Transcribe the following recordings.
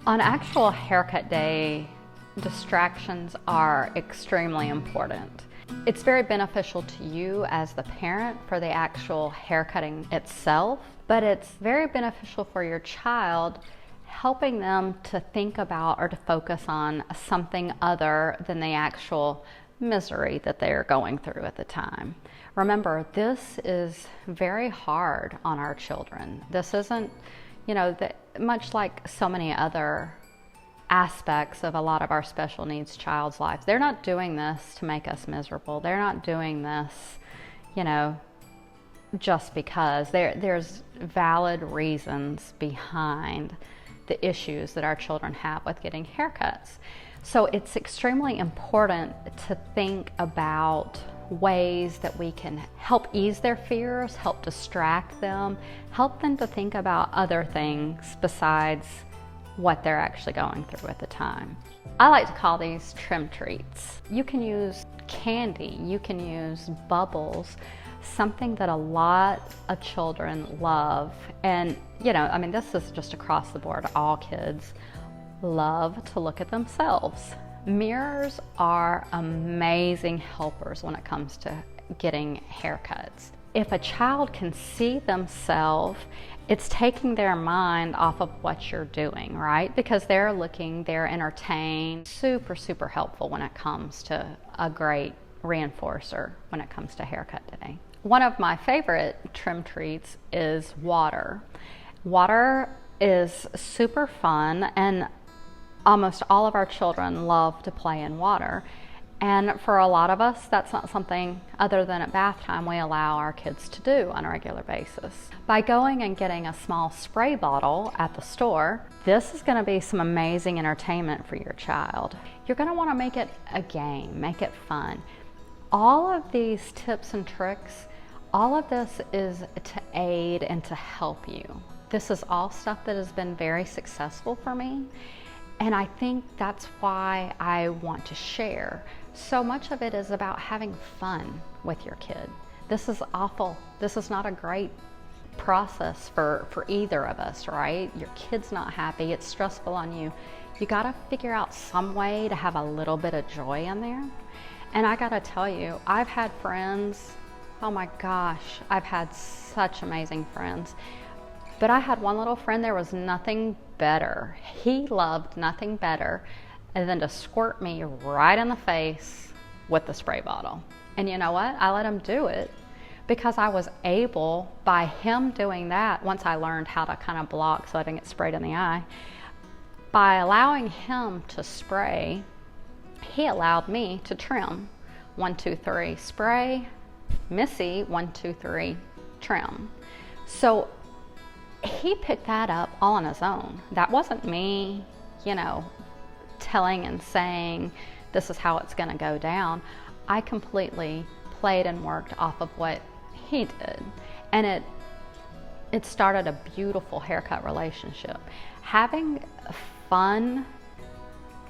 On actual haircut day, distractions are extremely important. It's very beneficial to you as the parent for the actual haircutting itself, but it's very beneficial for your child, helping them to think about or to focus on something other than the actual misery that they're going through at the time. Remember, this is very hard on our children. This isn't, much like so many other aspects of a lot of our special needs child's lives. They're not doing this to make us miserable. They're not doing this, just because. There's valid reasons behind the issues that our children have with getting haircuts. So it's extremely important to think about ways that we can help ease their fears, help distract them, help them to think about other things besides what they're actually going through at the time. I like to call these trim treats. You can use candy, you can use bubbles, something that a lot of children love. And this is just across the board. All kids love to look at themselves. Mirrors are amazing helpers when it comes to getting haircuts. If a child can see themselves, it's taking their mind off of what you're doing, right? Because they're looking, they're entertained. Super, super helpful when it comes to a great reinforcer when it comes to haircut day. One of my favorite trim treats is water. Water is super fun, and almost all of our children love to play in water. And for a lot of us, that's not something other than at bath time we allow our kids to do on a regular basis. By going and getting a small spray bottle at the store, this is going to be some amazing entertainment for your child. You're going to want to make it a game, make it fun. All of these tips and tricks, all of this is to aid and to help you. This is all stuff that has been very successful for me. And I think that's why I want to share. So much of it is about having fun with your kid. This is awful. This is not a great process for either of us, right? Your kid's not happy. It's stressful on you. You got to figure out some way to have a little bit of joy in there. And I got to tell you, I've had friends, oh my gosh, I've had such amazing friends. But I had one little friend, there was nothing better. He loved nothing better than to squirt me right in the face with the spray bottle. And you know what? I let him do it because I was able, by him doing that, once I learned how to kind of block so I didn't get sprayed in the eye, by allowing him to spray, he allowed me to trim. 1, 2, 3, spray, Missy, 1, 2, 3, trim. So he picked that up all on his own. That wasn't me, telling and saying, this is how it's going to go down. I completely played and worked off of what he did. And it started a beautiful haircut relationship. Having fun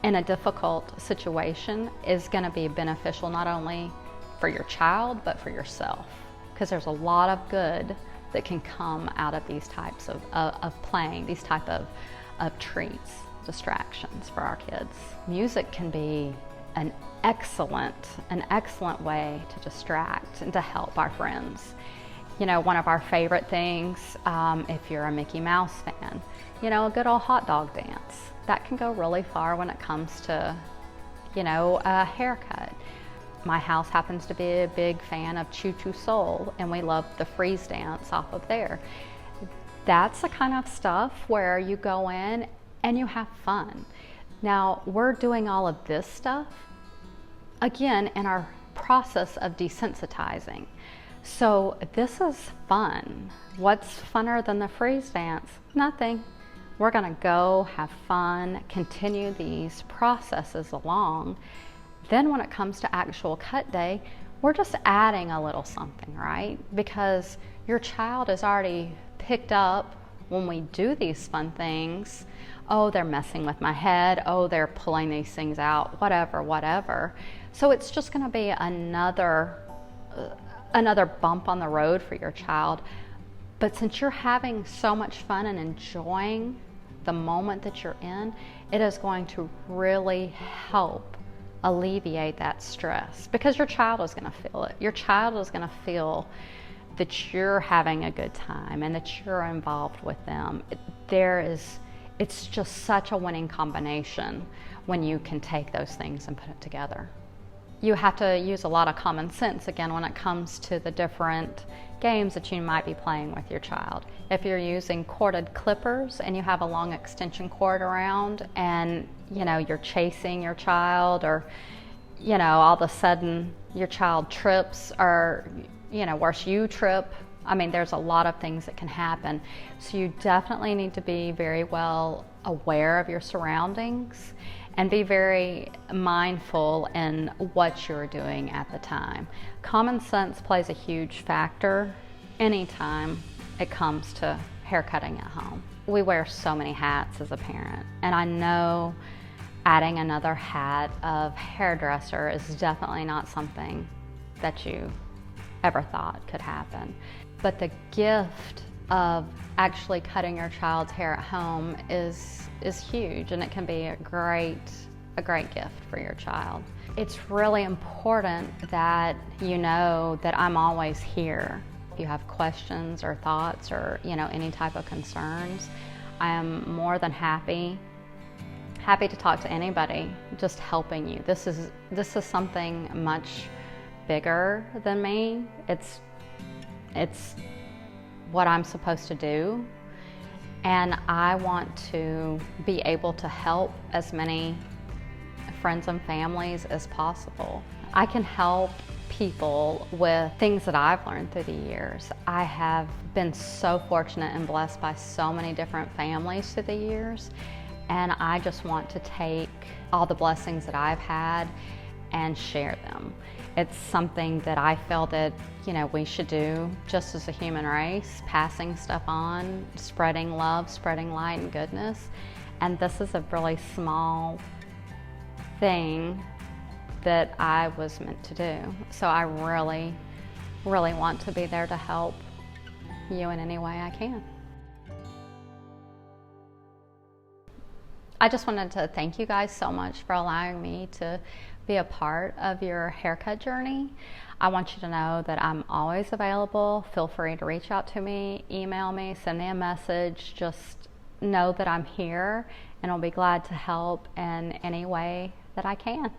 in a difficult situation is going to be beneficial not only for your child, but for yourself. Because there's a lot of good that can come out of these types of playing, these type of treats, distractions for our kids. Music can be an excellent way to distract and to help our friends. One of our favorite things, if you're a Mickey Mouse fan, a good old hot dog dance. That can go really far when it comes to, a haircut. My house happens to be a big fan of Choo Choo Soul, and we love the freeze dance off of there. That's the kind of stuff where you go in and you have fun. Now, we're doing all of this stuff, again, in our process of desensitizing. So this is fun. What's funner than the freeze dance? Nothing. We're gonna go have fun, continue these processes along. Then when it comes to actual cut day, we're just adding a little something, right? Because your child is already picked up when we do these fun things. Oh, they're messing with my head. Oh, they're pulling these things out, whatever. So it's just gonna be another bump on the road for your child. But since you're having so much fun and enjoying the moment that you're in, it is going to really help alleviate that stress, because your child is going to feel it. Your child is going to feel that you're having a good time and that you're involved with them. It's just such a winning combination when you can take those things and put it together. You have to use a lot of common sense, again, when it comes to the different games that you might be playing with your child. If you're using corded clippers and you have a long extension cord around, and you're chasing your child, or all of a sudden your child trips, or worse, you trip. I mean, there's a lot of things that can happen. So you definitely need to be very well aware of your surroundings and be very mindful in what you're doing at the time. Common sense plays a huge factor anytime it comes to haircutting at home. We wear so many hats as a parent, and I know adding another hat of hairdresser is definitely not something that you ever thought could happen. But the gift of actually cutting your child's hair at home is huge, and it can be a great gift for your child. It's really important that you know that I'm always here. If you have questions or thoughts or any type of concerns, I am more than happy to talk to anybody, just helping you. This is something much bigger than me. It's what I'm supposed to do, and I want to be able to help as many friends and families as possible. I can help people with things that I've learned through the years. I have been so fortunate and blessed by so many different families through the years, and I just want to take all the blessings that I've had and share them. It's something that I feel that we should do just as a human race, passing stuff on, spreading love, spreading light and goodness. And this is a really small thing that I was meant to do. So I really, really want to be there to help you in any way I can. I just wanted to thank you guys so much for allowing me to be a part of your haircut journey. I want you to know that I'm always available. Feel free to reach out to me, email me, send me a message. Just know that I'm here, and I'll be glad to help in any way that I can.